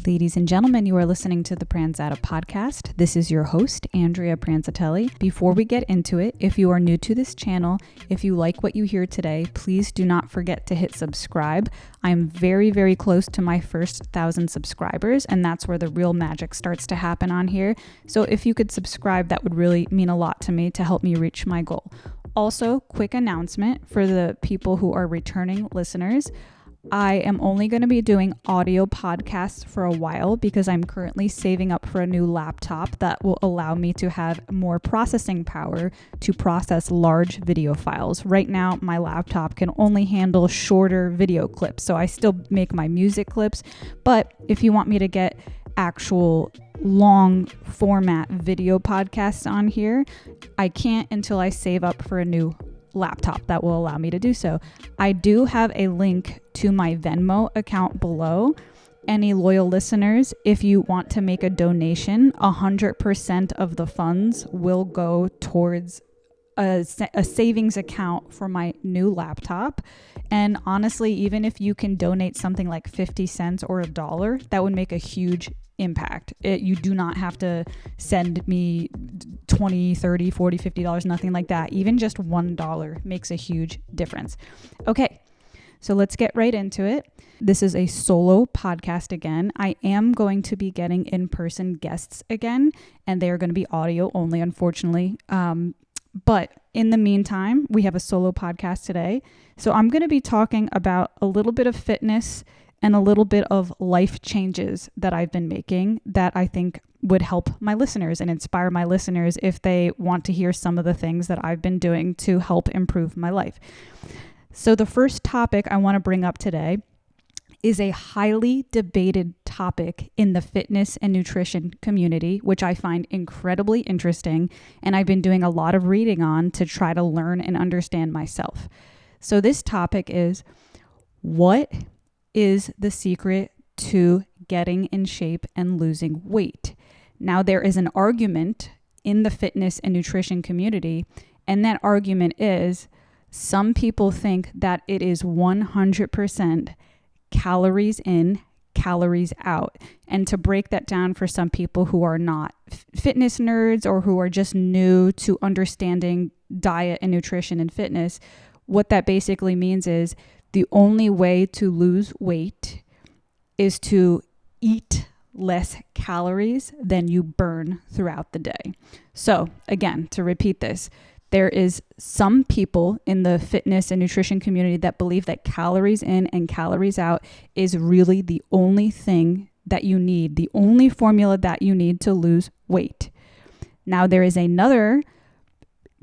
Ladies and gentlemen, you are listening to the Pranzata Podcast. This is your host, Andrea Pranzatelli. Before we get into it, if you are new to this channel, if you like what you hear today, please do not forget to hit subscribe. I am very, very close to my first 1,000 subscribers, and that's where the real magic starts to happen on here. So if you could subscribe, that would really mean a lot to me to help me reach my goal. Also, quick announcement for the people who are returning listeners. I am only going to be doing audio podcasts for a while because I'm currently saving up for a new laptop that will allow me to have more processing power to process large video files. Right now, my laptop can only handle shorter video clips, so I still make my music clips, but if you want me to get actual long format video podcasts on here, I can't until I save up for a new laptop that will allow me to do so. I do have a link to my Venmo account below. Any loyal listeners, if you want to make a donation, 100% of the funds will go towards a savings account for my new laptop. And honestly, even if you can donate something like 50 cents or $1, that would make a huge impact. You do not have to send me $20, $30, $40, $50, nothing like that. Even just $1 makes a huge difference. Okay, so let's get right into it. This is a solo podcast again. I am going to be getting in-person guests again, and they are going to be audio only, unfortunately. But in the meantime, we have a solo podcast today. So I'm going to be talking about a little bit of fitness and a little bit of life changes that I've been making that I think would help my listeners and inspire my listeners if they want to hear some of the things that I've been doing to help improve my life. So the first topic I want to bring up today is a highly debated topic in the fitness and nutrition community, which I find incredibly interesting, and I've been doing a lot of reading on to try to learn and understand myself. So this topic is, what is the secret to getting in shape and losing weight? Now, there is an argument in the fitness and nutrition community, and that argument is some people think that it is 100% calories in, calories out. And to break that down for some people who are not fitness nerds or who are just new to understanding diet and nutrition and fitness, what that basically means is the only way to lose weight is to eat less calories than you burn throughout the day. So again, to repeat this, there is some people in the fitness and nutrition community that believe that calories in and calories out is really the only thing that you need, the only formula that you need to lose weight. Now, there is another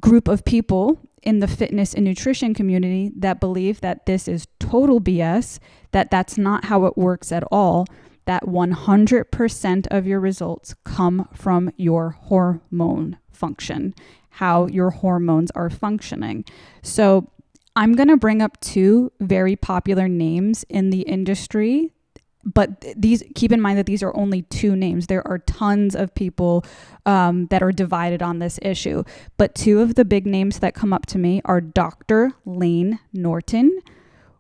group of people in the fitness and nutrition community that believe that this is total BS, that that's not how it works at all, that 100% of your results come from your hormone function, how your hormones are functioning. So I'm going to bring up two very popular names in the industry, but these, keep in mind that these are only two names. There are tons of people that are divided on this issue. But two of the big names that come up to me are Dr. Lane Norton,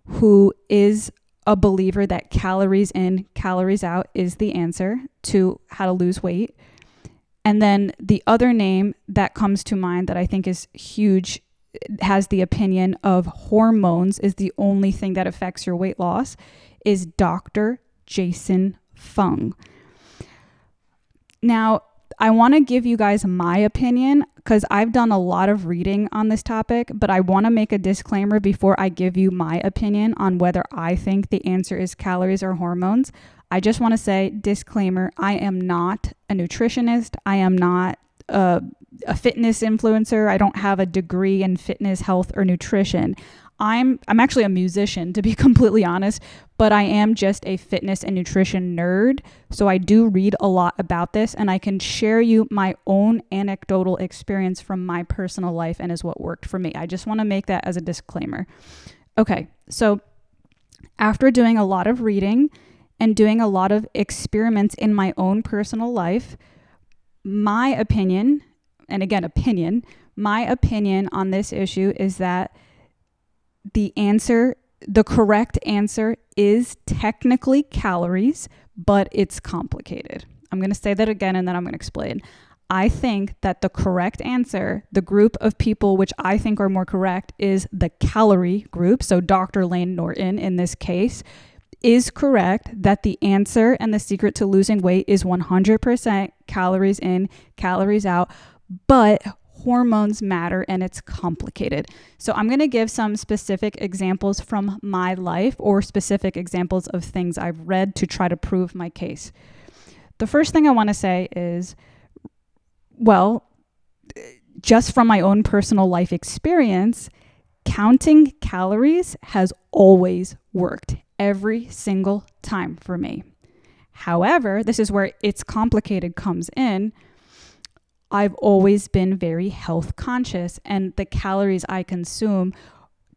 who is a believer that calories in, calories out is the answer to how to lose weight. And then the other name that comes to mind that I think is huge, has the opinion of hormones is the only thing that affects your weight loss, is Dr. Jason Fung. Now, I want to give you guys my opinion because I've done a lot of reading on this topic, but I want to make a disclaimer before I give you my opinion on whether I think the answer is calories or hormones. I just want to say, disclaimer, I am not a nutritionist. I am not a fitness influencer. I don't have a degree in fitness, health, or nutrition. I'm actually a musician, to be completely honest, but I am just a fitness and nutrition nerd. So I do read a lot about this, and I can share you my own anecdotal experience from my personal life and is what worked for me. I just want to make that as a disclaimer. Okay, so after doing a lot of reading and doing a lot of experiments in my own personal life, my opinion, and again, my opinion on this issue is that the correct answer is technically calories, but it's complicated. I'm going to say that again and then I'm going to explain. I think that the correct answer, the group of people which I think are more correct, is the calorie group. So Dr. Lane Norton in this case is correct that the answer and the secret to losing weight is 100% calories in, calories out, but hormones matter and it's complicated. So I'm going to give some specific examples from my life or specific examples of things I've read to try to prove my case. The first thing I want to say is, well, just from my own personal life experience, counting calories has always worked every single time for me. However, this is where it's complicated comes in. I've always been very health conscious, and the calories I consume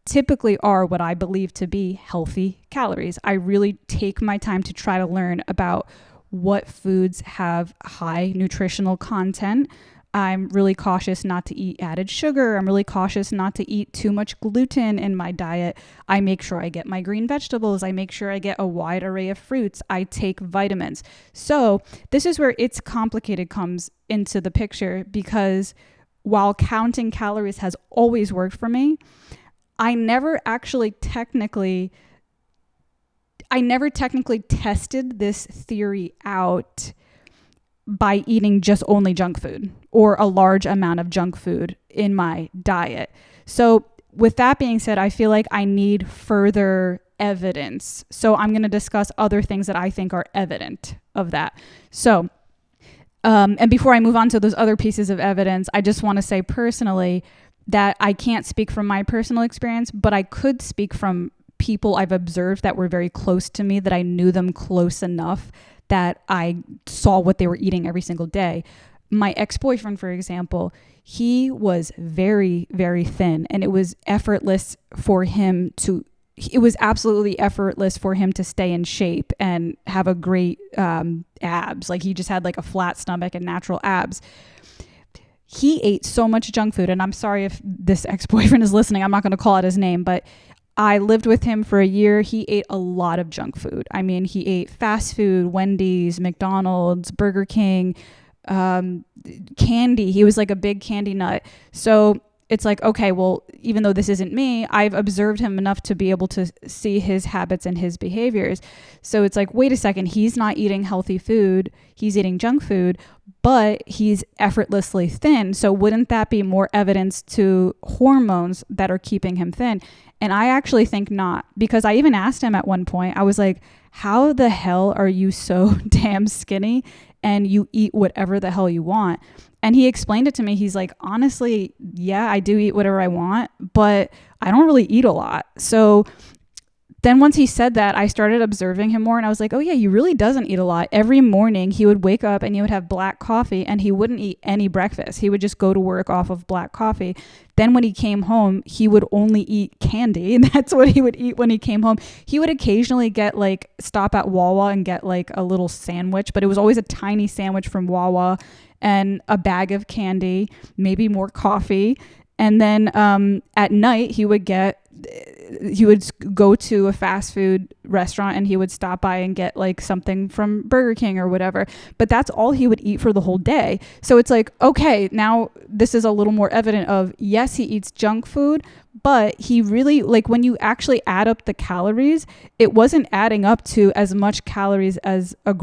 typically are what I believe to be healthy calories. I really take my time to try to learn about what foods have high nutritional content. I'm really cautious not to eat added sugar. I'm really cautious not to eat too much gluten in my diet. I make sure I get my green vegetables. I make sure I get a wide array of fruits. I take vitamins. So this is where it's complicated comes into the picture, because while counting calories has always worked for me, I never technically tested this theory out by eating just only junk food or a large amount of junk food in my diet. So with that being said, I feel like I need further evidence. So I'm going to discuss other things that I think are evident of that. So, and before I move on to those other pieces of evidence, I just want to say personally that I can't speak from my personal experience, but I could speak from people I've observed that were very close to me, that I knew them close enough that I saw what they were eating every single day. My ex-boyfriend, for example, he was very, very thin, and it was absolutely effortless for him to stay in shape and have a great abs. Like he just had like a flat stomach and natural abs. He ate so much junk food, and I'm sorry if this ex-boyfriend is listening, I'm not going to call out his name, but I lived with him for a year. He ate a lot of junk food. I mean, he ate fast food, Wendy's, McDonald's, Burger King, candy. He was like a big candy nut. So it's like, okay, well, even though this isn't me, I've observed him enough to be able to see his habits and his behaviors. So it's like, wait a second, he's not eating healthy food. He's eating junk food, but he's effortlessly thin. So wouldn't that be more evidence to hormones that are keeping him thin? And I actually think not, because I even asked him at one point, I was like, how the hell are you so damn skinny and you eat whatever the hell you want? And he explained it to me. He's like, honestly, yeah, I do eat whatever I want, but I don't really eat a lot. So then once he said that, I started observing him more, and I was like, oh yeah, he really doesn't eat a lot. Every morning he would wake up and he would have black coffee, and he wouldn't eat any breakfast. He would just go to work off of black coffee. Then when he came home, he would only eat candy, and that's what he would eat when he came home. He would occasionally stop at Wawa and get like a little sandwich, but it was always a tiny sandwich from Wawa and a bag of candy, maybe more coffee. And then at night he would go to a fast food restaurant and he would stop by and get like something from Burger King or whatever. But that's all he would eat for the whole day. So it's like, okay, now this is a little more evident of, yes, he eats junk food, but he really, like, when you actually add up the calories, it wasn't adding up to as much calories as a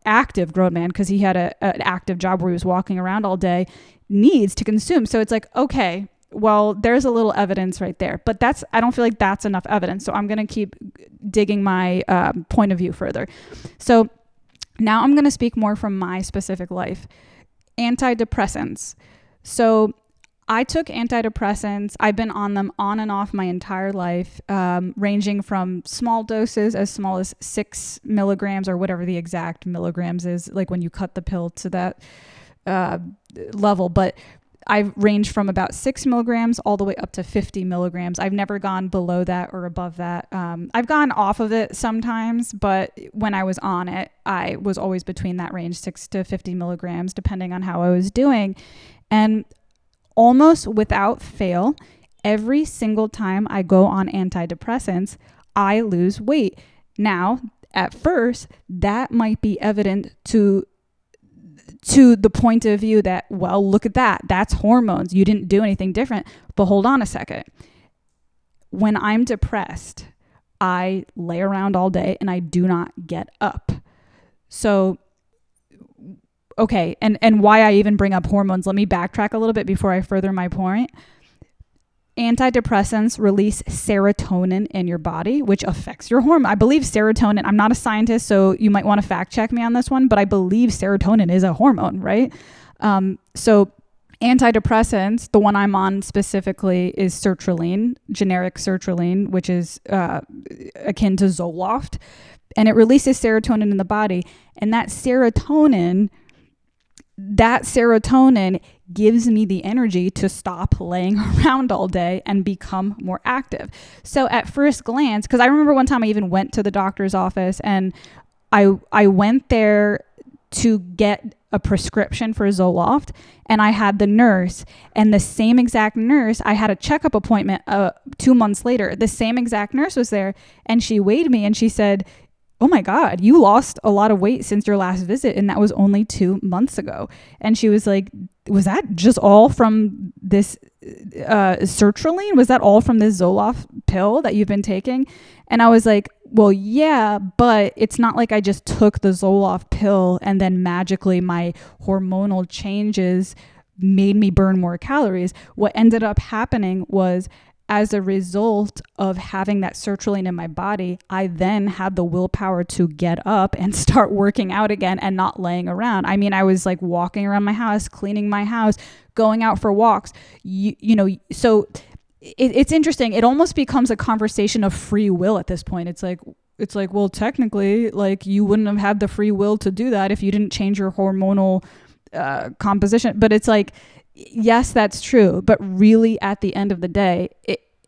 active grown man, because he had an active job where he was walking around all day, needs to consume. So it's like, okay, well, there's a little evidence right there, but I don't feel like that's enough evidence. So I'm going to keep digging my point of view further. So now I'm going to speak more from my specific life. Antidepressants. So I took antidepressants. I've been on them on and off my entire life, ranging from small doses as small as 6 milligrams or whatever the exact milligrams is, like when you cut the pill to that level. But I've ranged from about 6 milligrams all the way up to 50 milligrams. I've never gone below that or above that. I've gone off of it sometimes, but when I was on it, I was always between that range, 6 to 50 milligrams, depending on how I was doing. And almost without fail, every single time I go on antidepressants, I lose weight. Now, at first, that might be evident to the point of view that, well, look at that. That's hormones. You didn't do anything different. But hold on a second. When I'm depressed, I lay around all day and I do not get up. So, okay. And why I even bring up hormones, let me backtrack a little bit before I further my point. Antidepressants release serotonin in your body, which affects your hormone. I believe serotonin, I'm not a scientist, so you might want to fact check me on this one, but I believe serotonin is a hormone, right? So antidepressants, the one I'm on specifically is sertraline, generic sertraline, which is akin to Zoloft, and it releases serotonin in the body. And that serotonin gives me the energy to stop laying around all day and become more active. So at first glance, because I remember one time I even went to the doctor's office and I went there to get a prescription for Zoloft, and I had the nurse, and the same exact nurse, I had a checkup appointment 2 months later. The same exact nurse was there, and she weighed me and she said, "Oh my God, you lost a lot of weight since your last visit. And that was only 2 months ago." And she was like, "Was that just all from this sertraline? Was that all from this Zoloft pill that you've been taking?" And I was like, "Well, yeah, but it's not like I just took the Zoloft pill and then magically my hormonal changes made me burn more calories." What ended up happening was, as a result of having that sertraline in my body, I then had the willpower to get up and start working out again and not laying around. I mean, I was like walking around my house, cleaning my house, going out for walks, so it's interesting. It almost becomes a conversation of free will at this point. It's like, well, technically, like, you wouldn't have had the free will to do that if you didn't change your hormonal composition. But it's like, yes, that's true. But really, at the end of the day,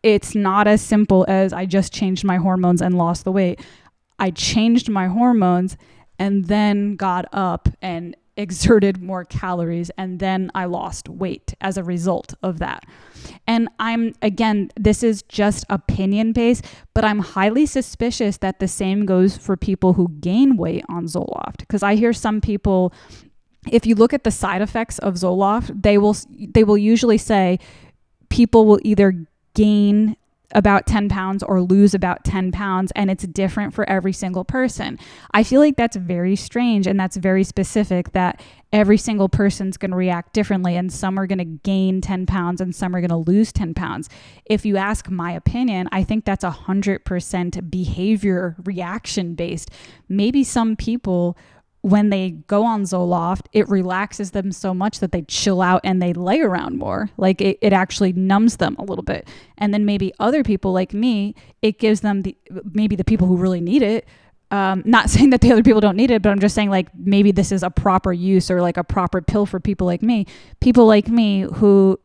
it's not as simple as I just changed my hormones and lost the weight. I changed my hormones and then got up and exerted more calories, and then I lost weight as a result of that. And again, this is just opinion based, but I'm highly suspicious that the same goes for people who gain weight on Zoloft. Because I hear some people, if you look at the side effects of Zoloft, they will usually say people will either gain about 10 pounds or lose about 10 pounds, and it's different for every single person. I feel like that's very strange, and that's very specific, that every single person's going to react differently, and some are going to gain 10 pounds and some are going to lose 10 pounds. If you ask my opinion, I think that's 100% behavior reaction based. Maybe some people, when they go on Zoloft, it relaxes them so much that they chill out and they lay around more. Like it actually numbs them a little bit. And then maybe other people like me, it gives them maybe the people who really need it. Not saying that the other people don't need it, but I'm just saying, like, maybe this is a proper use or like a proper pill for people like me. People like me who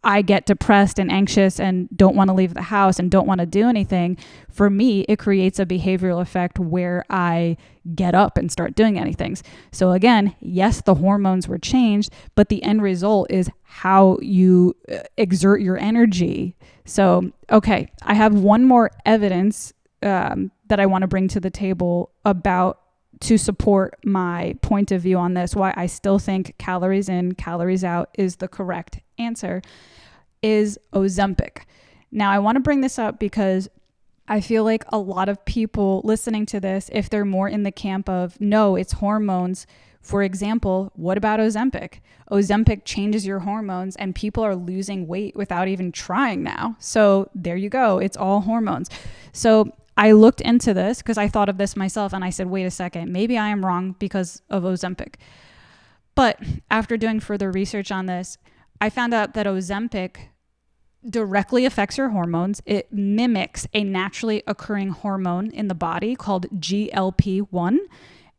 I get depressed and anxious and don't want to leave the house and don't want to do anything. For me, it creates a behavioral effect where I get up and start doing anything. So again, yes, the hormones were changed, but the end result is how you exert your energy. So, okay, I have one more evidence that I want to bring to the table to support my point of view on this, why I still think calories in, calories out is the correct answer, is Ozempic. Now, I want to bring this up because I feel like a lot of people listening to this, if they're more in the camp of, no, it's hormones. For example, what about Ozempic? Ozempic changes your hormones and people are losing weight without even trying now. So there you go. It's all hormones. So I looked into this because I thought of this myself and I said, wait a second, maybe I am wrong because of Ozempic. But after doing further research on this, I found out that Ozempic directly affects your hormones. It mimics a naturally occurring hormone in the body called GLP-1.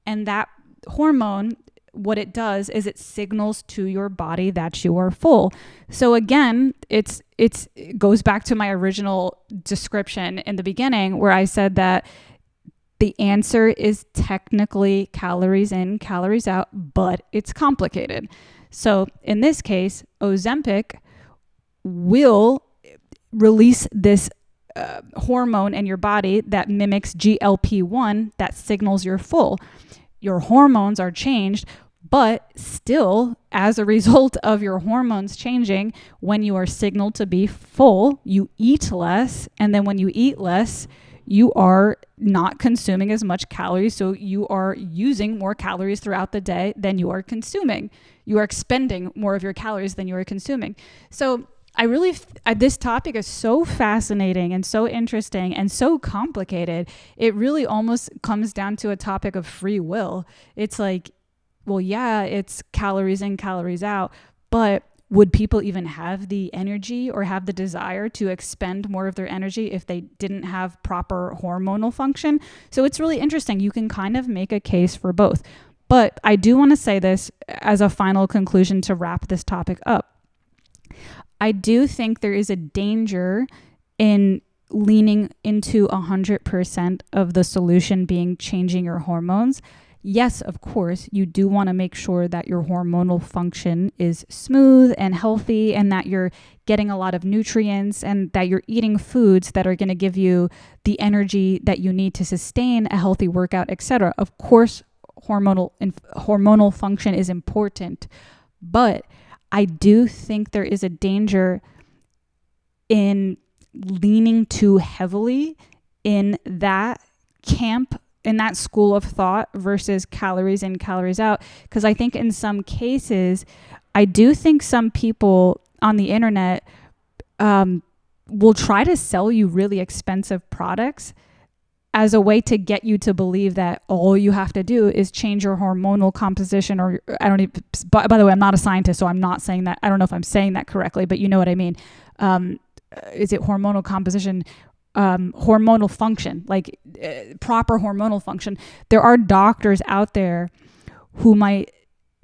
And that hormone, what it does is it signals to your body that you are full. So again, it goes back to my original description in the beginning where I said that the answer is technically calories in, calories out, but it's complicated. So in this case, Ozempic will release this hormone in your body that mimics GLP-1 that signals you're full. Your hormones are changed, but still, as a result of your hormones changing, when you are signaled to be full, you eat less. And then when you eat less, you are not consuming as much calories. So you are using more calories throughout the day than you are consuming. You are expending more of your calories than you are consuming. So this topic is so fascinating and so interesting and so complicated. It really almost comes down to a topic of free will. It's like, well, yeah, it's calories in, calories out, but would people even have the energy or have the desire to expend more of their energy if they didn't have proper hormonal function? So it's really interesting. You can kind of make a case for both. But I do want to say this as a final conclusion to wrap this topic up. I do think there is a danger in leaning into 100% of the solution being changing your hormones. Yes, of course, you do want to make sure that your hormonal function is smooth and healthy and that you're getting a lot of nutrients and that you're eating foods that are going to give you the energy that you need to sustain a healthy workout, etc. Of course, hormonal function is important, but I do think there is a danger in leaning too heavily in that camp, in that school of thought versus calories in, calories out. Because I think in some cases, I do think some people on the internet will try to sell you really expensive products as a way to get you to believe that all you have to do is change your hormonal composition, or I don't even, by the way, I'm not a scientist, so I'm not saying that, I don't know if I'm saying that correctly, but you know what I mean. Is it hormonal composition, hormonal function, like proper hormonal function? There are doctors out there who might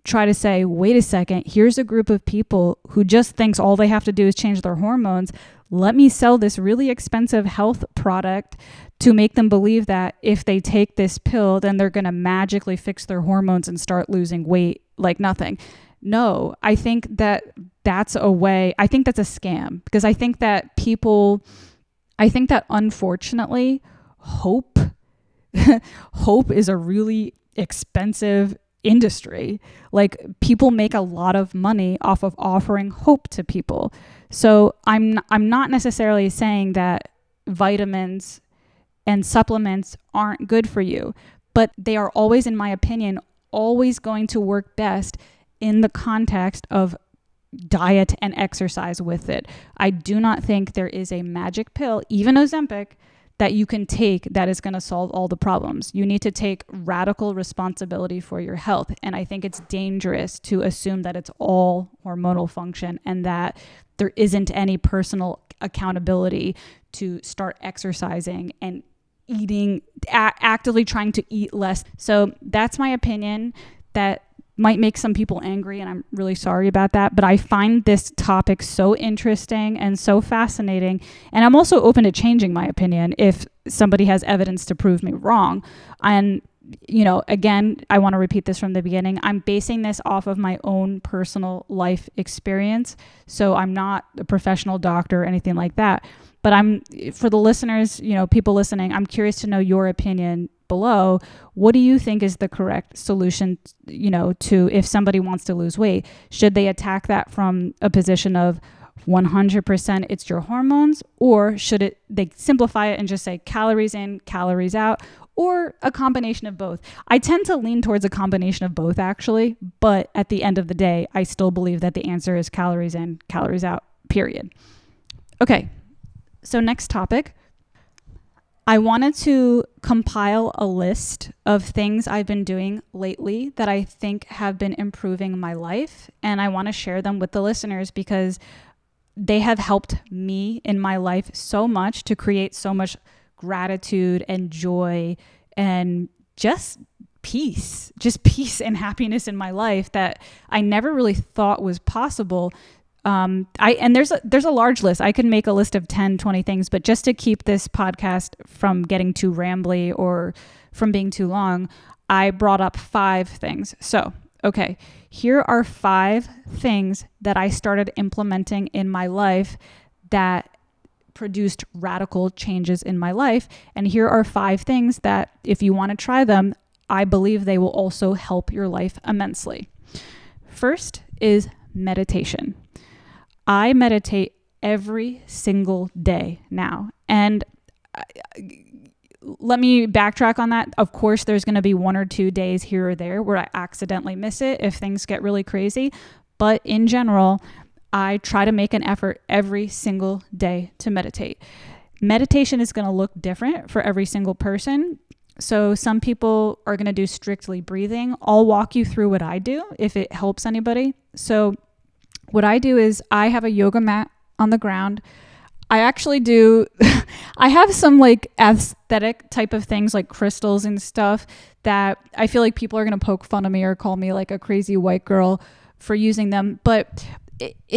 try to say, wait a second, here's a group of people who just thinks all they have to do is change their hormones. Let me sell this really expensive health product to make them believe that if they take this pill, then they're going to magically fix their hormones and start losing weight like nothing. No, I think that that's a way, I think that's a scam, because I think that unfortunately, hope is a really expensive industry. Like, people make a lot of money off of offering hope to people. So I'm not necessarily saying that vitamins and supplements aren't good for you, but they are always, in my opinion, always going to work best in the context of diet and exercise with it. I do not think there is a magic pill, even Ozempic, that you can take that is going to solve all the problems. You need to take radical responsibility for your health. And I think it's dangerous to assume that it's all hormonal function and that there isn't any personal accountability to start exercising and eating, actively trying to eat less. So that's my opinion. That might make some people angry, and I'm really sorry about that. But I find this topic so interesting and so fascinating. And I'm also open to changing my opinion if somebody has evidence to prove me wrong. And, you know, again, I want to repeat this from the beginning. I'm basing this off of my own personal life experience. So I'm not a professional doctor or anything like that. But for the listeners, you know, people listening, I'm curious to know your opinion below. What do you think is the correct solution, you know, to if somebody wants to lose weight? Should they attack that from a position of 100% it's your hormones, or should they simplify it and just say calories in, calories out, or a combination of both? I tend to lean towards a combination of both, actually, but at the end of the day, I still believe that the answer is calories in, calories out, period. Okay, so next topic. I wanted to compile a list of things I've been doing lately that I think have been improving my life, and I want to share them with the listeners because they have helped me in my life so much to create so much gratitude and joy and just peace and happiness in my life that I never really thought was possible. There's a large list. I could make a list of 10, 20 things, but just to keep this podcast from getting too rambly or from being too long, I brought up 5 things. So, okay, here are 5 things that I started implementing in my life that produced radical changes in my life. And here are 5 things that if you want to try them, I believe they will also help your life immensely. First is meditation. I meditate every single day now. And let me backtrack on that. Of course, there's going to be 1 or 2 days here or there where I accidentally miss it if things get really crazy. But in general, I try to make an effort every single day to meditate. Meditation is going to look different for every single person. So some people are going to do strictly breathing. I'll walk you through what I do if it helps anybody. So what I do is I have a yoga mat on the ground. I actually do, I have some like aesthetic type of things like crystals and stuff that I feel like people are going to poke fun of me or call me like a crazy white girl for using them. But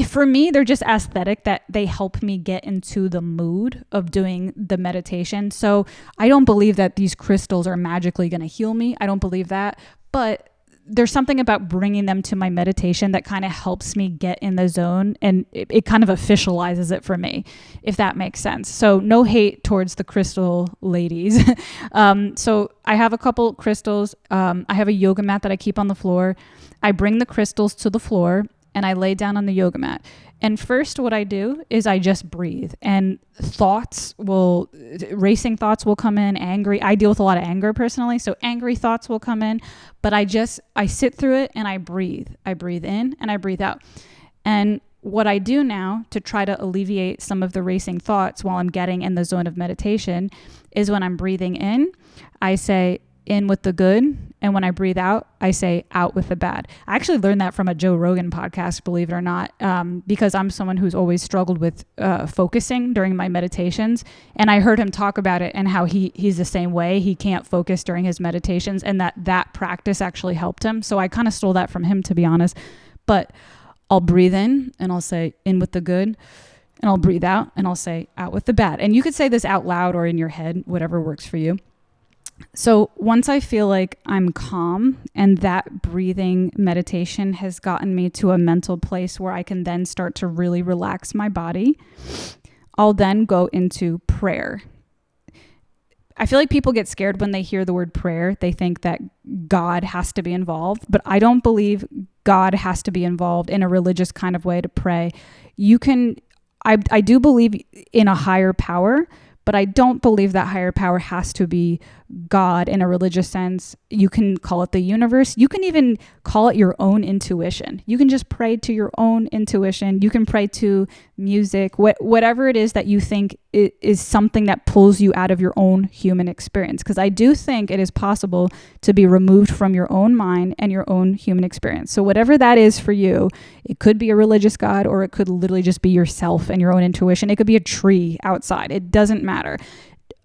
for me, they're just aesthetic, that they help me get into the mood of doing the meditation. So I don't believe that these crystals are magically going to heal me. I don't believe that. But there's something about bringing them to my meditation that kind of helps me get in the zone, and it kind of officializes it for me, if that makes sense. So no hate towards the crystal ladies. So I have a couple crystals. I have a yoga mat that I keep on the floor. I bring the crystals to the floor and I lay down on the yoga mat. And first what I do is I just breathe, and racing thoughts will come in, I deal with a lot of anger personally. So angry thoughts will come in, but I sit through it and I breathe. I breathe in and I breathe out. And what I do now to try to alleviate some of the racing thoughts while I'm getting in the zone of meditation is when I'm breathing in, I say in with the good. And when I breathe out, I say out with the bad. I actually learned that from a Joe Rogan podcast, believe it or not, because I'm someone who's always struggled with focusing during my meditations. And I heard him talk about it and how he's the same way. He can't focus during his meditations, and that practice actually helped him. So I kind of stole that from him, to be honest. But I'll breathe in and I'll say in with the good, and I'll breathe out and I'll say out with the bad. And you could say this out loud or in your head, whatever works for you. So once I feel like I'm calm and that breathing meditation has gotten me to a mental place where I can then start to really relax my body, I'll then go into prayer. I feel like people get scared when they hear the word prayer. They think that God has to be involved, but I don't believe God has to be involved in a religious kind of way to pray. I do believe in a higher power, but I don't believe that higher power has to be God in a religious sense. You can call it the universe. You can even call it your own intuition. You can just pray to your own intuition. You can pray to music, whatever it is that you think is something that pulls you out of your own human experience. Because I do think it is possible to be removed from your own mind and your own human experience. So whatever that is for you, it could be a religious God, or it could literally just be yourself and your own intuition. It could be a tree outside. It doesn't matter.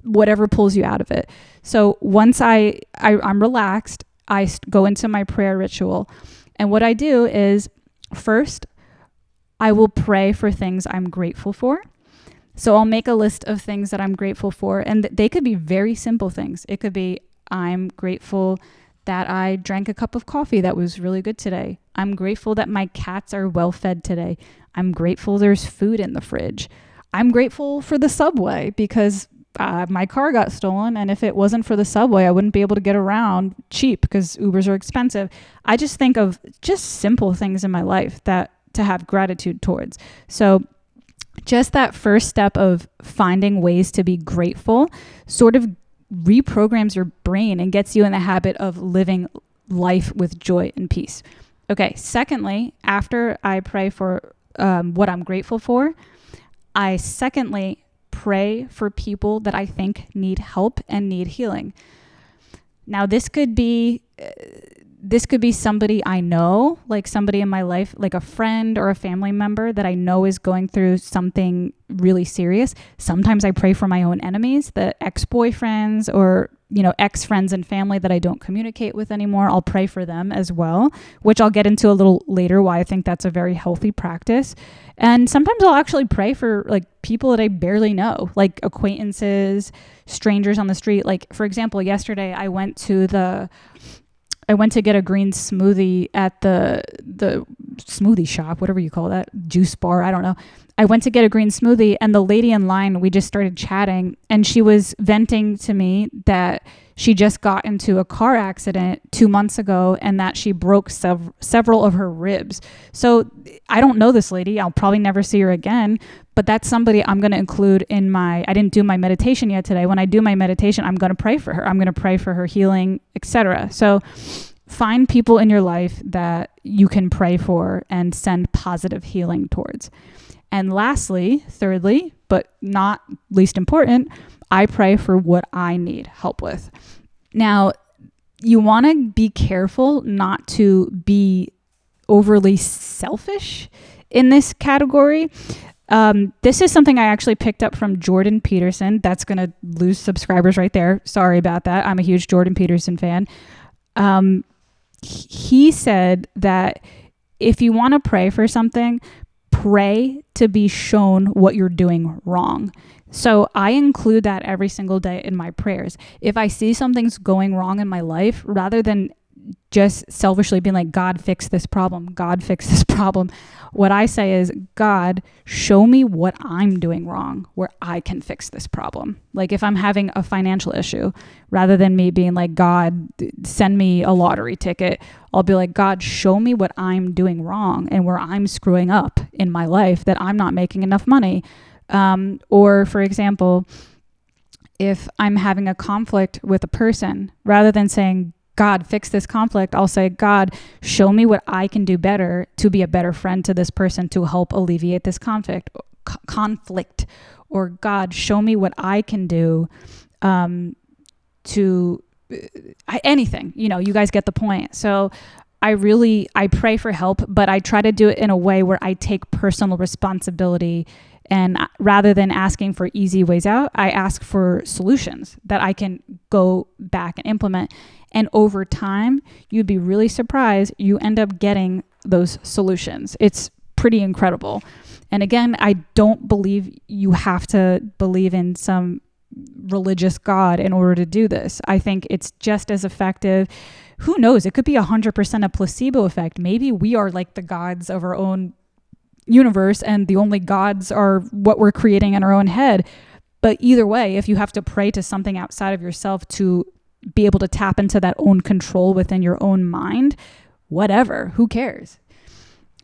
Whatever pulls you out of it. So once I'm relaxed, I go into my prayer ritual. And what I do is, first, I will pray for things I'm grateful for. So I'll make a list of things that I'm grateful for. And they could be very simple things. It could be, I'm grateful that I drank a cup of coffee that was really good today. I'm grateful that my cats are well fed today. I'm grateful there's food in the fridge. I'm grateful for the subway because my car got stolen, and if it wasn't for the subway, I wouldn't be able to get around cheap because Ubers are expensive. I just think of just simple things in my life that to have gratitude towards. So just that first step of finding ways to be grateful sort of reprograms your brain and gets you in the habit of living life with joy and peace. Okay, secondly, after I pray for what I'm grateful for, I secondly pray for people that I think need help and need healing. Now, this could be somebody I know, like somebody in my life, like a friend or a family member that I know is going through something really serious. Sometimes I pray for my own enemies, the ex-boyfriends or, ex-friends and family that I don't communicate with anymore. I'll pray for them as well, which I'll get into a little later why I think that's a very healthy practice. And sometimes I'll actually pray for like people that I barely know, like acquaintances, strangers on the street. Like, for example, yesterday I went to the I went to get a green smoothie at the smoothie shop, whatever you call that, juice bar, I don't know. I went to get a green smoothie, and the lady in line, we just started chatting, and she was venting to me that she just got into a car accident 2 months ago and that she broke several of her ribs. So I don't know this lady. I'll probably never see her again, but that's somebody I'm going to include in I didn't do my meditation yet today. When I do my meditation, I'm going to pray for her. I'm going to pray for her healing, etc. So find people in your life that you can pray for and send positive healing towards. And lastly, thirdly, but not least important, I pray for what I need help with. Now, you want to be careful not to be overly selfish in this category. This is something I actually picked up from Jordan Peterson. That's going to lose subscribers right there. Sorry about that. I'm a huge Jordan Peterson fan. He said that if you want to pray for something, pray to be shown what you're doing wrong. So I include that every single day in my prayers. If I see something's going wrong in my life, rather than just selfishly being like, God, fix this problem, God, fix this problem, what I say is, God, show me what I'm doing wrong where I can fix this problem. Like if I'm having a financial issue, rather than me being like, God, send me a lottery ticket, I'll be like, God, show me what I'm doing wrong and where I'm screwing up in my life, that I'm not making enough money. Or for example, if I'm having a conflict with a person, rather than saying, God, fix this conflict, I'll say, God, show me what I can do better to be a better friend to this person to help alleviate this conflict. Or God, show me what I can do anything, you guys get the point. So I pray for help, but I try to do it in a way where I take personal responsibility. And rather than asking for easy ways out, I ask for solutions that I can go back and implement. And over time, you'd be really surprised, you end up getting those solutions. It's pretty incredible. And again, I don't believe you have to believe in some religious God in order to do this. I think it's just as effective. Who knows? It could be 100% a placebo effect. Maybe we are like the gods of our own universe and the only gods are what we're creating in our own head. But either way, if you have to pray to something outside of yourself to be able to tap into that own control within your own mind, whatever, who cares?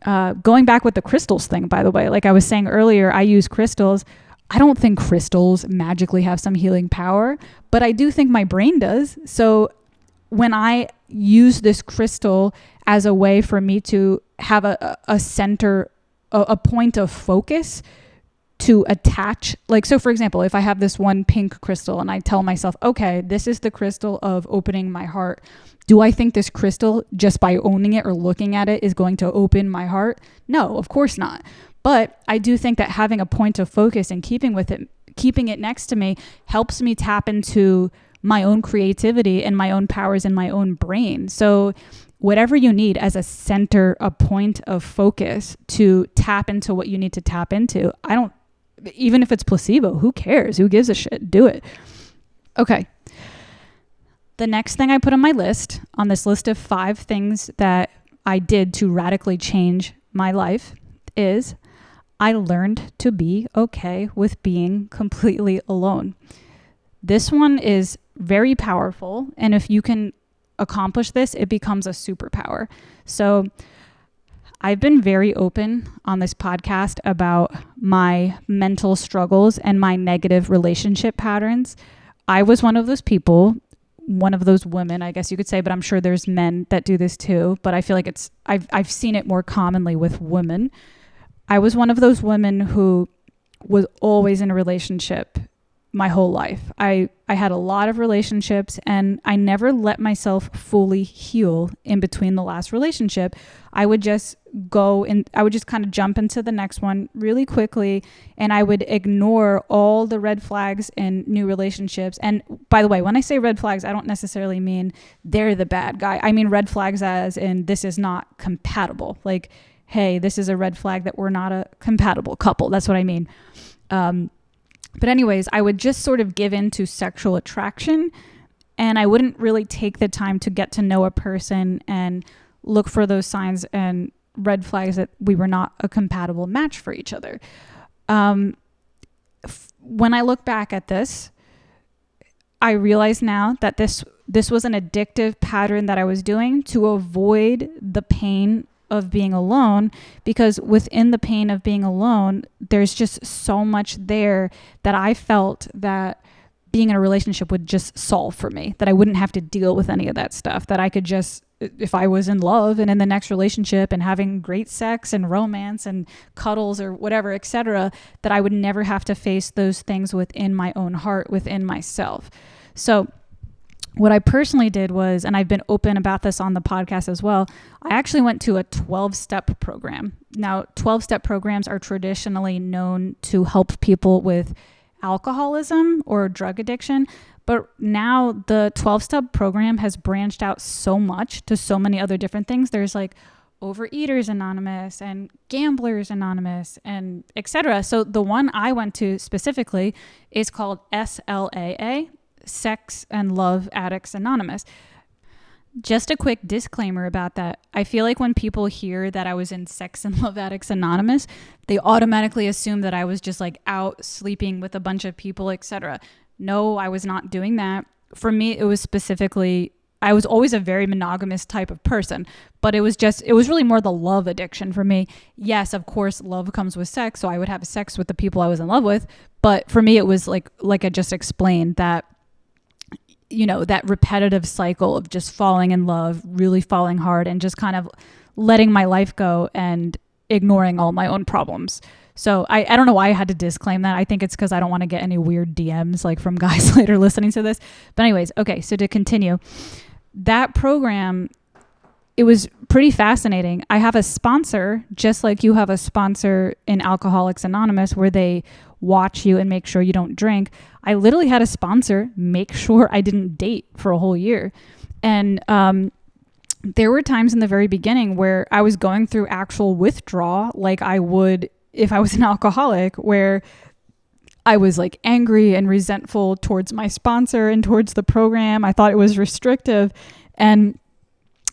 Going back with the crystals thing, by the way, like I was saying earlier, I use crystals. I don't think crystals magically have some healing power, but I do think my brain does. So when I use this crystal as a way for me to have a center, a point of focus to attach, like, so for example, if I have this one pink crystal and I tell myself, okay, this is the crystal of opening my heart. Do I think this crystal, just by owning it or looking at it, is going to open my heart? No, of course not. But I do think that having a point of focus and keeping it next to me helps me tap into my own creativity and my own powers in my own brain. So whatever you need as a center, a point of focus to tap into what you need to tap into, even if it's placebo, who cares? Who gives a shit? Do it. Okay. The next thing I put on my list, on this list of 5 things that I did to radically change my life, is I learned to be okay with being completely alone. This one is very powerful, and if you can accomplish this, it becomes a superpower. So I've been very open on this podcast about my mental struggles and my negative relationship patterns. I was one of those people, one of those women, I guess you could say, but I'm sure there's men that do this too. But I feel like I've seen it more commonly with women. I was one of those women who was always in a relationship my whole life. I had a lot of relationships and I never let myself fully heal in between the last relationship. I would just kind of jump into the next one really quickly, and I would ignore all the red flags in new relationships. And by the way, when I say red flags, I don't necessarily mean they're the bad guy. I mean red flags as in this is not compatible. Like, hey, this is a red flag that we're not a compatible couple. That's what I mean. But anyways, I would just sort of give in to sexual attraction And I wouldn't really take the time to get to know a person and look for those signs and red flags that we were not a compatible match for each other. When I look back at this, I realize now that this was an addictive pattern that I was doing to avoid the pain of being alone, because within the pain of being alone, there's just so much there that I felt that being in a relationship would just solve for me, that I wouldn't have to deal with any of that stuff, that I could just, if I was in love and in the next relationship and having great sex and romance and cuddles or whatever, etc., that I would never have to face those things within my own heart, within myself. So what I personally did was, and I've been open about this on the podcast as well, I actually went to a 12-step program. Now, 12-step programs are traditionally known to help people with alcoholism or drug addiction. But now the 12-step program has branched out so much to so many other different things. There's like Overeaters Anonymous and Gamblers Anonymous and etc. So the one I went to specifically is called SLAA, Sex and Love Addicts Anonymous. Just a quick disclaimer about that. I feel like when people hear that I was in Sex and Love Addicts Anonymous, they automatically assume that I was just like out sleeping with a bunch of people, etc. No, I was not doing that. For me, it was specifically, I was always a very monogamous type of person, but it was really more the love addiction for me. Yes, of course, love comes with sex, so I would have sex with the people I was in love with. But for me, it was like I just explained, that that repetitive cycle of just falling in love, really falling hard, and just kind of letting my life go and ignoring all my own problems. So I don't know why I had to disclaim that. I think it's because I don't want to get any weird DMs like from guys later listening to this. But anyways, okay, so to continue, that program, it was pretty fascinating. I have a sponsor, just like you have a sponsor in Alcoholics Anonymous, where they watch you and make sure you don't drink. I literally had a sponsor make sure I didn't date for a whole year. And there were times in the very beginning where I was going through actual withdrawal, like I would if I was an alcoholic, where I was like angry and resentful towards my sponsor and towards the program. I thought it was restrictive. And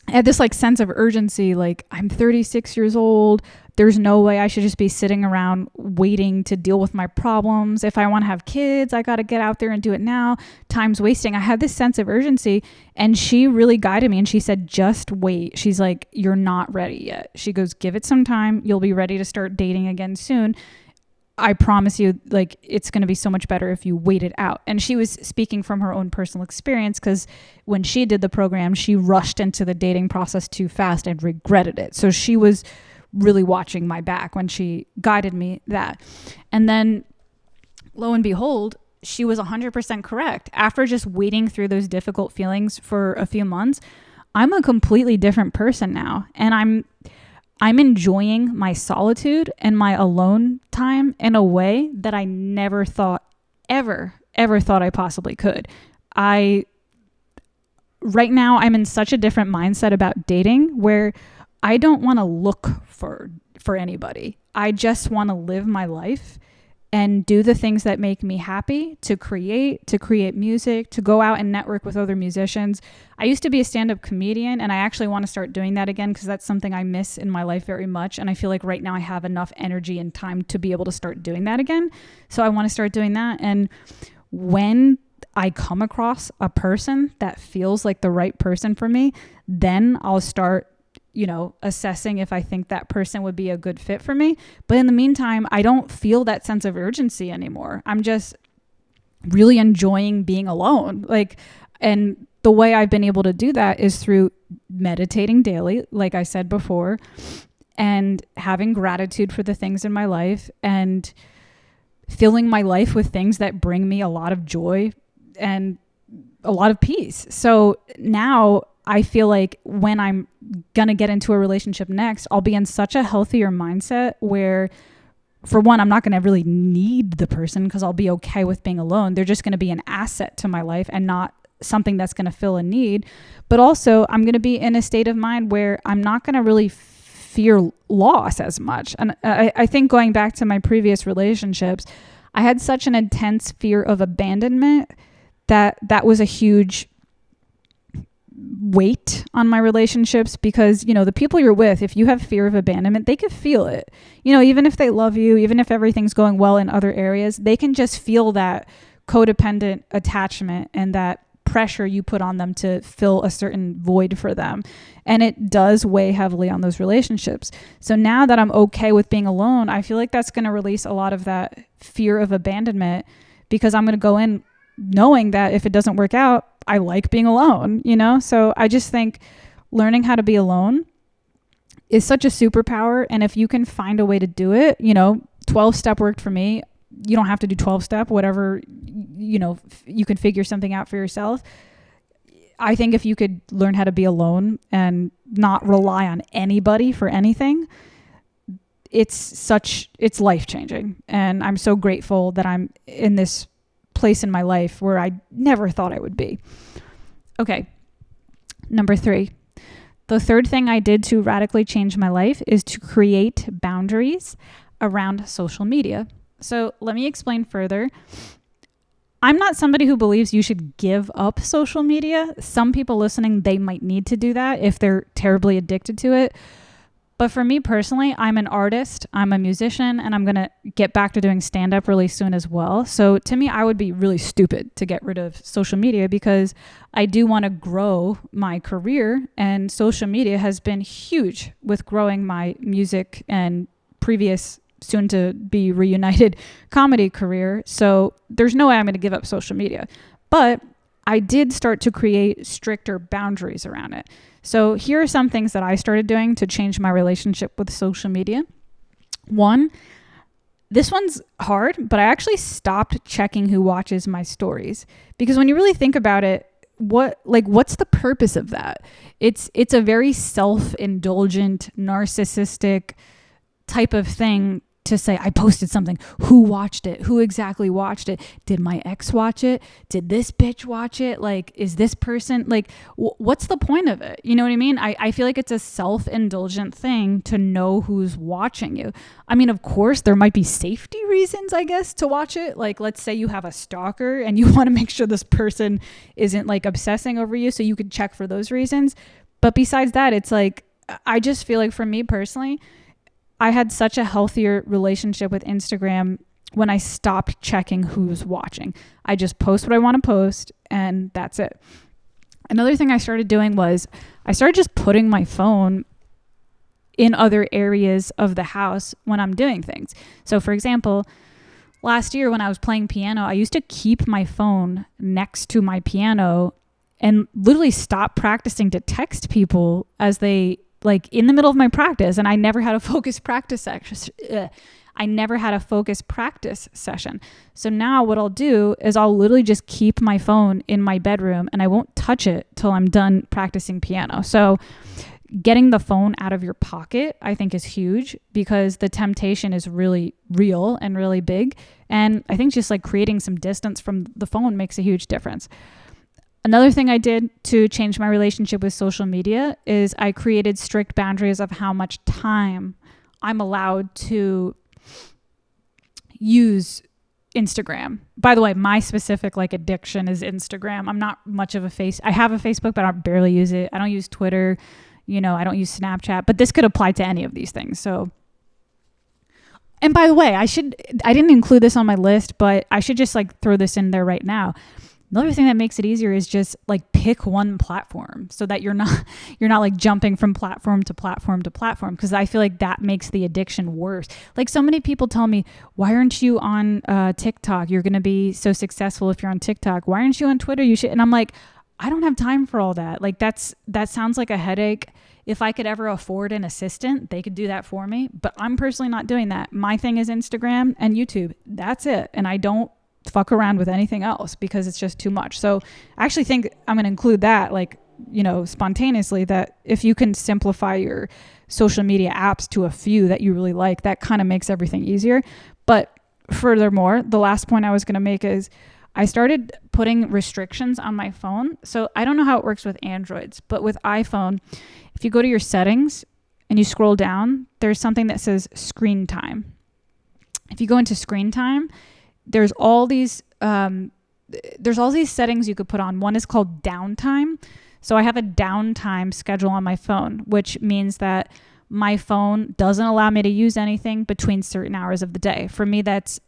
I had this like sense of urgency, like I'm 36 years old. There's no way I should just be sitting around waiting to deal with my problems. If I want to have kids, I got to get out there and do it now. Time's wasting. I had this sense of urgency, and she really guided me, and she said, just wait. She's like, you're not ready yet. She goes, give it some time. You'll be ready to start dating again soon. I promise you, like, it's going to be so much better if you wait it out. And she was speaking from her own personal experience, because when she did the program, she rushed into the dating process too fast and regretted it. So she was really watching my back when she guided me that. And then lo and behold, she was 100% correct. After just waiting through those difficult feelings for a few months, I'm a completely different person now. And I'm enjoying my solitude and my alone time in a way that I never thought, ever thought I possibly could. Right now, I'm in such a different mindset about dating, where I don't want to look for anybody. I just want to live my life and do the things that make me happy, to create music, to go out and network with other musicians. I used to be a stand-up comedian, and I actually want to start doing that again, because that's something I miss in my life very much. And I feel like right now I have enough energy and time to be able to start doing that again. So I want to start doing that. And when I come across a person that feels like the right person for me, then I'll start assessing if I think that person would be a good fit for me. But in the meantime, I don't feel that sense of urgency anymore. I'm just really enjoying being alone. And the way I've been able to do that is through meditating daily, like I said before, and having gratitude for the things in my life, and filling my life with things that bring me a lot of joy and a lot of peace. So now I feel like when I'm going to get into a relationship next, I'll be in such a healthier mindset where, for one, I'm not going to really need the person, because I'll be okay with being alone. They're just going to be an asset to my life and not something that's going to fill a need. But also, I'm going to be in a state of mind where I'm not going to really fear loss as much. And I think going back to my previous relationships, I had such an intense fear of abandonment that was a huge weight on my relationships because, the people you're with, if you have fear of abandonment, they can feel it. Even if they love you, even if everything's going well in other areas, they can just feel that codependent attachment and that pressure you put on them to fill a certain void for them. And it does weigh heavily on those relationships. So now that I'm okay with being alone, I feel like that's going to release a lot of that fear of abandonment because I'm going to go in knowing that if it doesn't work out, I like being alone, So I just think learning how to be alone is such a superpower. And if you can find a way to do it, 12-step worked for me. You don't have to do 12-step, whatever, you can figure something out for yourself. I think if you could learn how to be alone and not rely on anybody for anything, it's life-changing. And I'm so grateful that I'm in this place in my life where I never thought I would be. Okay. Number 3. The third thing I did to radically change my life is to create boundaries around social media. So let me explain further. I'm not somebody who believes you should give up social media. Some people listening, they might need to do that if they're terribly addicted to it. But for me personally, I'm an artist, I'm a musician, and I'm going to get back to doing stand-up really soon as well. So to me, I would be really stupid to get rid of social media because I do want to grow my career, and social media has been huge with growing my music and previous soon to be reunited comedy career. So there's no way I'm going to give up social media. But I did start to create stricter boundaries around it. So here are some things that I started doing to change my relationship with social media. 1, this one's hard, but I actually stopped checking who watches my stories. Because when you really think about it, what's the purpose of that? It's a very self-indulgent, narcissistic type of thing to say, I posted something. Who watched it? Who exactly watched it? Did my ex watch it? Did this bitch watch it? Is this person, what's the point of it? You know what I mean? I feel like it's a self-indulgent thing to know who's watching you. I mean, of course, there might be safety reasons, I guess, to watch it. Let's say you have a stalker and you want to make sure this person isn't obsessing over you. So you could check for those reasons. But besides that, it's I just feel like for me personally, I had such a healthier relationship with Instagram when I stopped checking who's watching. I just post what I want to post and that's it. Another thing I started doing was I started just putting my phone in other areas of the house when I'm doing things. So for example, last year when I was playing piano, I used to keep my phone next to my piano and literally stop practicing to text people as they in the middle of my practice, and I never had a focused practice session. So now what I'll do is I'll literally just keep my phone in my bedroom and I won't touch it till I'm done practicing piano. So getting the phone out of your pocket, I think, is huge because the temptation is really real and really big. And I think just creating some distance from the phone makes a huge difference. Another thing I did to change my relationship with social media is I created strict boundaries of how much time I'm allowed to use Instagram. By the way, my specific addiction is Instagram. I'm not much of I have a Facebook, but I barely use it. I don't use Twitter. I don't use Snapchat, but this could apply to any of these things. So, and by the way, I didn't include this on my list, but I should just throw this in there right now. Another thing that makes it easier is just pick one platform so that you're not jumping from platform to platform to platform, because I feel like that makes the addiction worse. So many people tell me, why aren't you on TikTok? You're going to be so successful if you're on TikTok. Why aren't you on Twitter? You should. And I'm like, I don't have time for all that. That sounds like a headache. If I could ever afford an assistant, they could do that for me. But I'm personally not doing that. My thing is Instagram and YouTube. That's it. And I don't fuck around with anything else because it's just too much. So I actually think I'm going to include that spontaneously, that if you can simplify your social media apps to a few that you really like, that kind of makes everything easier. But furthermore, the last point I was going to make is I started putting restrictions on my phone. So I don't know how it works with Androids, but with iPhone, if you go to your settings and you scroll down, there's something that says screen time. If you go into screen time, there's all these settings you could put on. One is called downtime. So I have a downtime schedule on my phone, which means that my phone doesn't allow me to use anything between certain hours of the day. For me, that's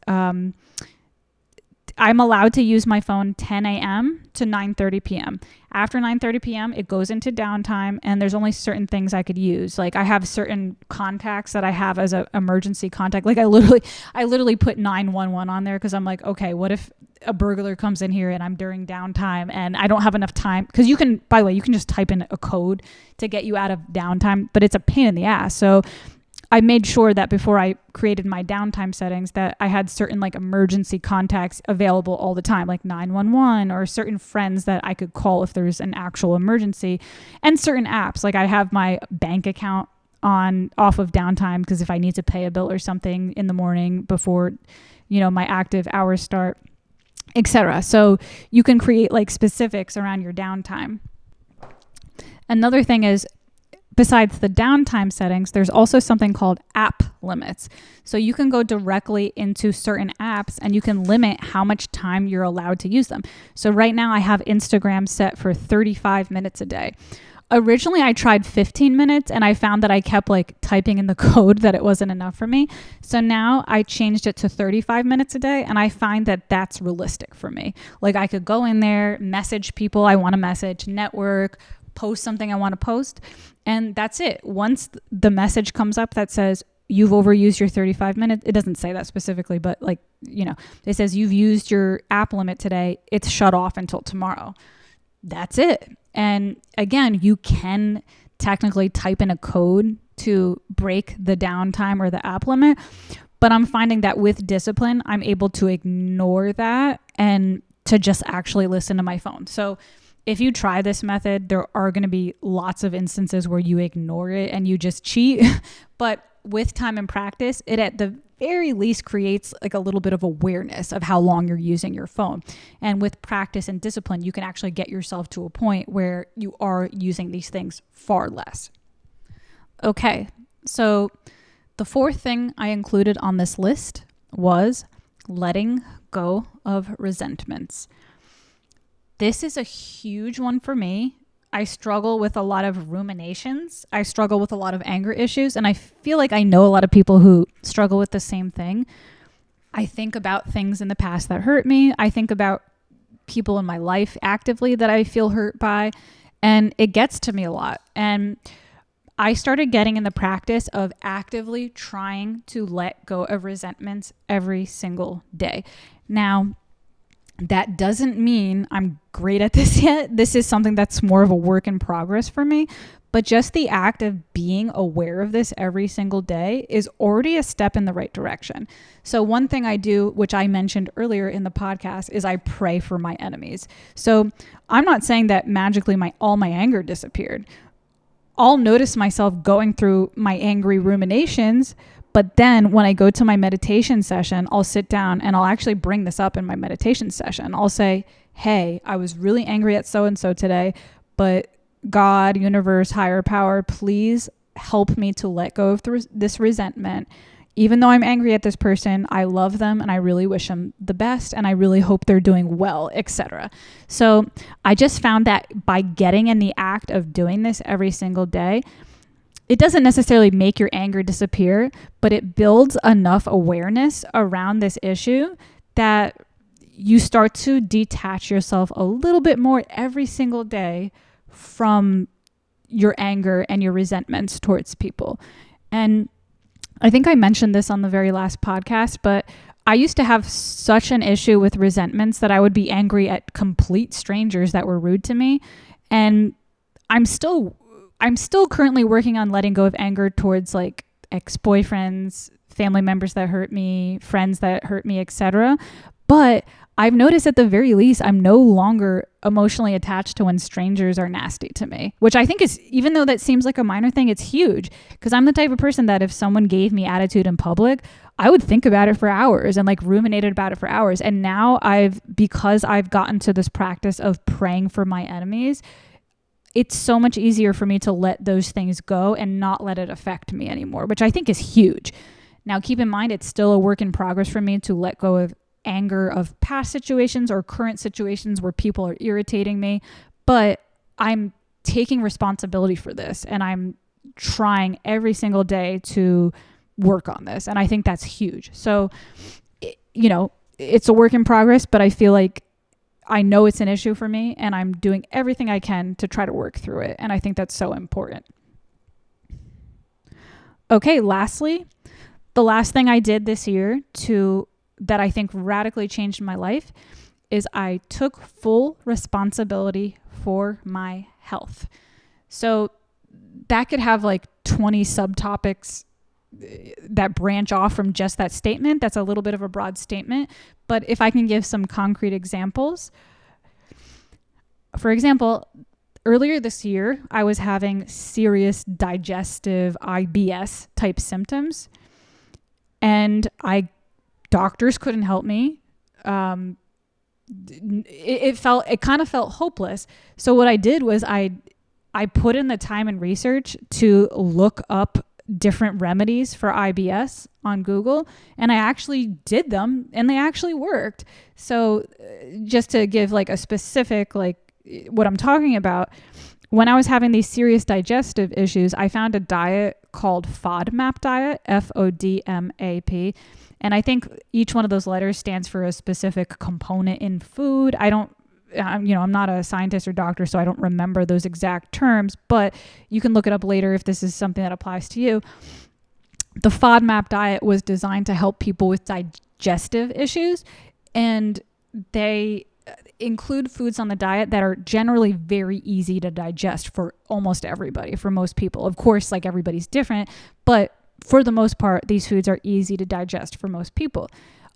I'm allowed to use my phone 10 a.m. to 9:30 p.m. After 9:30 p.m., it goes into downtime, and there's only certain things I could use. Like I have certain contacts that I have as an emergency contact. Like I literally put 911 on there because I'm like, okay, what if a burglar comes in here and I'm during downtime and I don't have enough time? Because you can, by the way, you can just type in a code to get you out of downtime, but it's a pain in the ass. So I made sure that before I created my downtime settings that I had certain like emergency contacts available all the time, like 911 or certain friends that I could call if there's an actual emergency, and certain apps. Like I have my bank account off of downtime because if I need to pay a bill or something in the morning before, my active hours start, etc. So you can create like specifics around your downtime. Another thing is, besides the downtime settings, there's also something called app limits. So you can go directly into certain apps and you can limit how much time you're allowed to use them. So right now I have Instagram set for 35 minutes a day. Originally I tried 15 minutes and I found that I kept like typing in the code that it wasn't enough for me. So now I changed it to 35 minutes a day and I find that that's realistic for me. Like I could go in there, message people I want to message, network, post something I want to post, and that's it. Once the message comes up that says you've overused your 35 minutes, it doesn't say that specifically, but it says you've used your app limit today, it's shut off until tomorrow. That's it. And again, you can technically type in a code to break the downtime or the app limit, but I'm finding that with discipline, I'm able to ignore that and to just actually listen to my phone. So if you try this method, there are going to be lots of instances where you ignore it and you just cheat. But with time and practice, it at the very least creates like a little bit of awareness of how long you're using your phone. And with practice and discipline, you can actually get yourself to a point where you are using these things far less. Okay, so the fourth thing I included on this list was letting go of resentments. This is a huge one for me. I struggle with a lot of ruminations. I struggle with a lot of anger issues. And I feel like I know a lot of people who struggle with the same thing. I think about things in the past that hurt me. I think about people in my life actively that I feel hurt by. And it gets to me a lot. And I started getting in the practice of actively trying to let go of resentments every single day. Now, that doesn't mean I'm great at this yet. This is something that's more of a work in progress for me. But just the act of being aware of this every single day is already a step in the right direction. So one thing I do, which I mentioned earlier in the podcast, is I pray for my enemies. So I'm not saying that magically all my anger disappeared. I'll notice myself going through my angry ruminations, but then when I go to my meditation session, I'll sit down and I'll actually bring this up in my meditation session. I'll say, hey, I was really angry at so-and-so today, but God, universe, higher power, please help me to let go of this resentment. Even though I'm angry at this person, I love them and I really wish them the best and I really hope they're doing well, etc. So I just found that by getting in the act of doing this every single day, it doesn't necessarily make your anger disappear, but it builds enough awareness around this issue that you start to detach yourself a little bit more every single day from your anger and your resentments towards people. And I think I mentioned this on the very last podcast, but I used to have such an issue with resentments that I would be angry at complete strangers that were rude to me. And I'm still currently working on letting go of anger towards like ex-boyfriends, family members that hurt me, friends that hurt me, etc. But I've noticed at the very least, I'm no longer emotionally attached to when strangers are nasty to me, which I think is, even though that seems like a minor thing, it's huge, because I'm the type of person that if someone gave me attitude in public, I would think about it for hours and like ruminated about it for hours. And now because I've gotten to this practice of praying for my enemies, it's so much easier for me to let those things go and not let it affect me anymore, which I think is huge. Now, keep in mind, it's still a work in progress for me to let go of anger of past situations or current situations where people are irritating me, but I'm taking responsibility for this, and I'm trying every single day to work on this. And I think that's huge. So, it's a work in progress, but I feel like I know it's an issue for me, and I'm doing everything I can to try to work through it. And I think that's so important. Okay, lastly, the last thing I did this year that I think radically changed my life is I took full responsibility for my health. So that could have like 20 subtopics that branch off from just that statement. That's a little bit of a broad statement, but if I can give some concrete examples. For example, earlier this year, I was having serious digestive IBS type symptoms, and doctors couldn't help me. It kind of felt hopeless. So what I did was I put in the time and research to look up different remedies for IBS on Google, and I actually did them, and they actually worked. So just to give like a specific, like what I'm talking about, when I was having these serious digestive issues, I found a diet called FODMAP diet, FODMAP. And I think each one of those letters stands for a specific component in food. I'm not a scientist or doctor, so I don't remember those exact terms, but you can look it up later if this is something that applies to you. The FODMAP diet was designed to help people with digestive issues, and they include foods on the diet that are generally very easy to digest for almost everybody, for most people. Of course, like everybody's different, but for the most part, these foods are easy to digest for most people.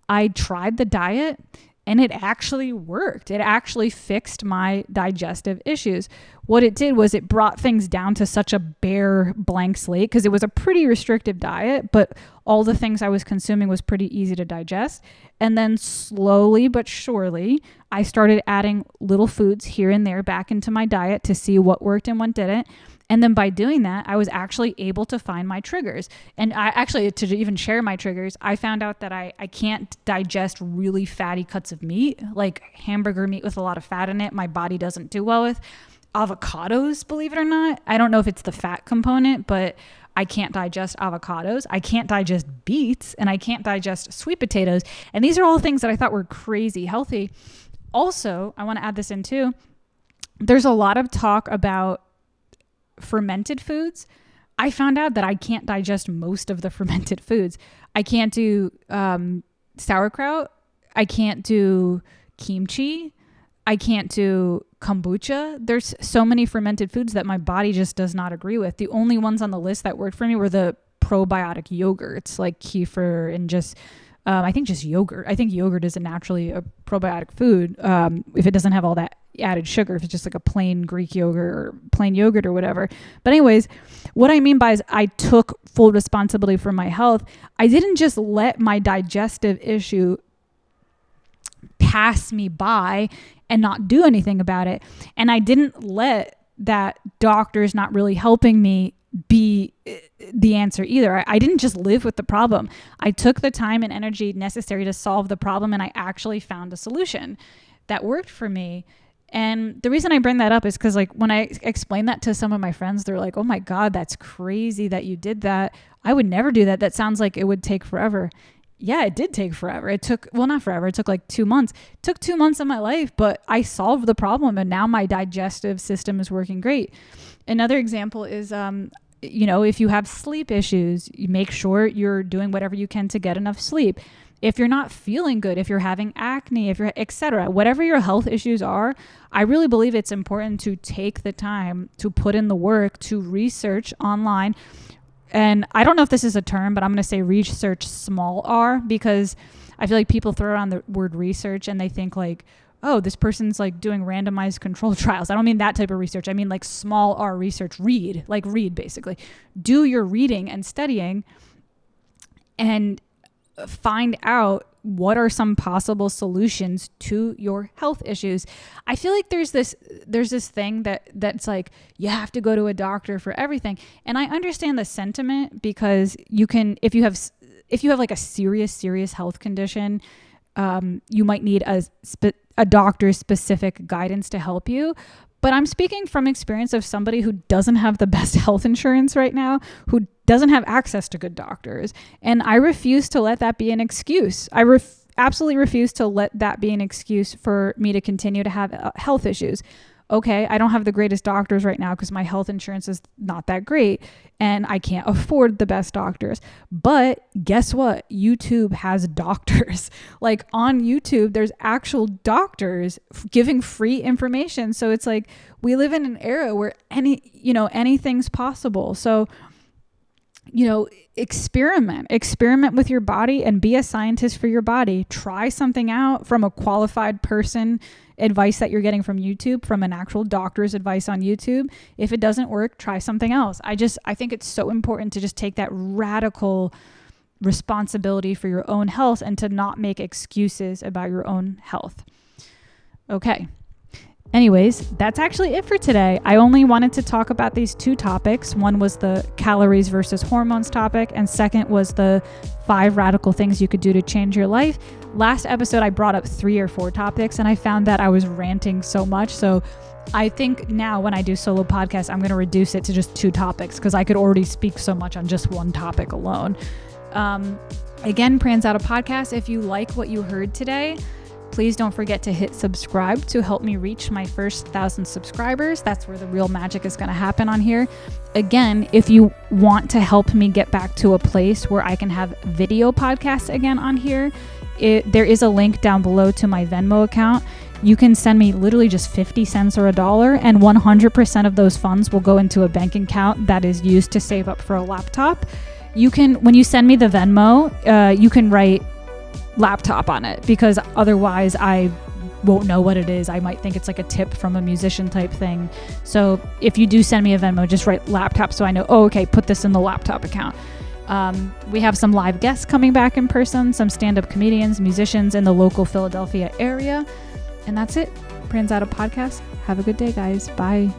I tried the diet, and it actually worked. It actually fixed my digestive issues. What it did was it brought things down to such a bare blank slate, because it was a pretty restrictive diet, but all the things I was consuming was pretty easy to digest. And then slowly but surely, I started adding little foods here and there back into my diet to see what worked and what didn't. And then by doing that, I was actually able to find my triggers. And to even share my triggers, I found out that I can't digest really fatty cuts of meat, like hamburger meat with a lot of fat in it. My body doesn't do well with avocados, believe it or not. I don't know if it's the fat component, but I can't digest avocados. I can't digest beets, and I can't digest sweet potatoes. And these are all things that I thought were crazy healthy. Also, I want to add this in too. There's a lot of talk about fermented foods. I found out that I can't digest most of the fermented foods. I can't do sauerkraut. I can't do kimchi. I can't do kombucha. There's so many fermented foods that my body just does not agree with. The only ones on the list that worked for me were the probiotic yogurts, like kefir and I think just yogurt. I think yogurt is naturally a probiotic food if it doesn't have all that added sugar, if it's just like a plain Greek yogurt or plain yogurt or whatever. But anyways, what I mean by is I took full responsibility for my health. I didn't just let my digestive issue pass me by and not do anything about it. And I didn't let that doctors not really helping me be the answer either. I didn't just live with the problem. I took the time and energy necessary to solve the problem, and I actually found a solution that worked for me. And the reason I bring that up is because like when I explain that to some of my friends, they're like, oh my God, that's crazy that you did that. I would never do that. That sounds like it would take forever. Yeah, it did take forever. It took, well, not forever. It took like 2 months. It took 2 months of my life, but I solved the problem, and now my digestive system is working great. Another example is, if you have sleep issues, you make sure you're doing whatever you can to get enough sleep. If you're not feeling good, if you're having acne, if you're etc., whatever your health issues are, I really believe it's important to take the time to put in the work to research online. And I don't know if this is a term, but I'm going to say research small r, because I feel like people throw around the word research and they think like, oh, this person's like doing randomized control trials. I don't mean that type of research. I mean like small r research, read basically. Do your reading and studying and find out what are some possible solutions to your health issues. I feel like there's this thing that's like you have to go to a doctor for everything. And I understand the sentiment, because you can, if you have like a serious health condition, you might need a doctor's specific guidance to help you. But I'm speaking from experience of somebody who doesn't have the best health insurance right now, who doesn't have access to good doctors. And I refuse to let that be an excuse. I absolutely refuse to let that be an excuse for me to continue to have health issues. Okay, I don't have the greatest doctors right now because my health insurance is not that great and I can't afford the best doctors. But guess what? YouTube has doctors. Like on YouTube, there's actual doctors giving free information. So it's like we live in an era where anything's possible. So, experiment with your body and be a scientist for your body. Try something out from a qualified person, advice that you're getting from YouTube, from an actual doctor's advice on YouTube. If it doesn't work, try something else. I think it's so important to just take that radical responsibility for your own health and to not make excuses about your own health. Okay. Anyways, that's actually it for today. I only wanted to talk about these 2 topics. One was the calories versus hormones topic, and second was the 5 radical things you could do to change your life. Last episode, I brought up 3 or 4 topics, and I found that I was ranting so much. So I think now when I do solo podcasts, I'm going to reduce it to just 2 topics because I could already speak so much on just one topic alone. Again, Pranzata Podcast, if you like what you heard today, please don't forget to hit subscribe to help me reach my first 1,000 subscribers. That's where the real magic is going to happen on here. Again, if you want to help me get back to a place where I can have video podcasts again on here, there is a link down below to my Venmo account. You can send me literally just 50 cents or $1, and 100% of those funds will go into a bank account that is used to save up for a laptop. When you send me the Venmo, you can write laptop on it because otherwise I won't know what it is. I might think it's like a tip from a musician type thing. So if you do send me a Venmo, just write laptop so I know, okay, put this in the laptop account. We have some live guests coming back in person, some stand-up comedians, musicians in the local Philadelphia area. And that's it. Pranzata Podcast. Have a good day, guys. Bye.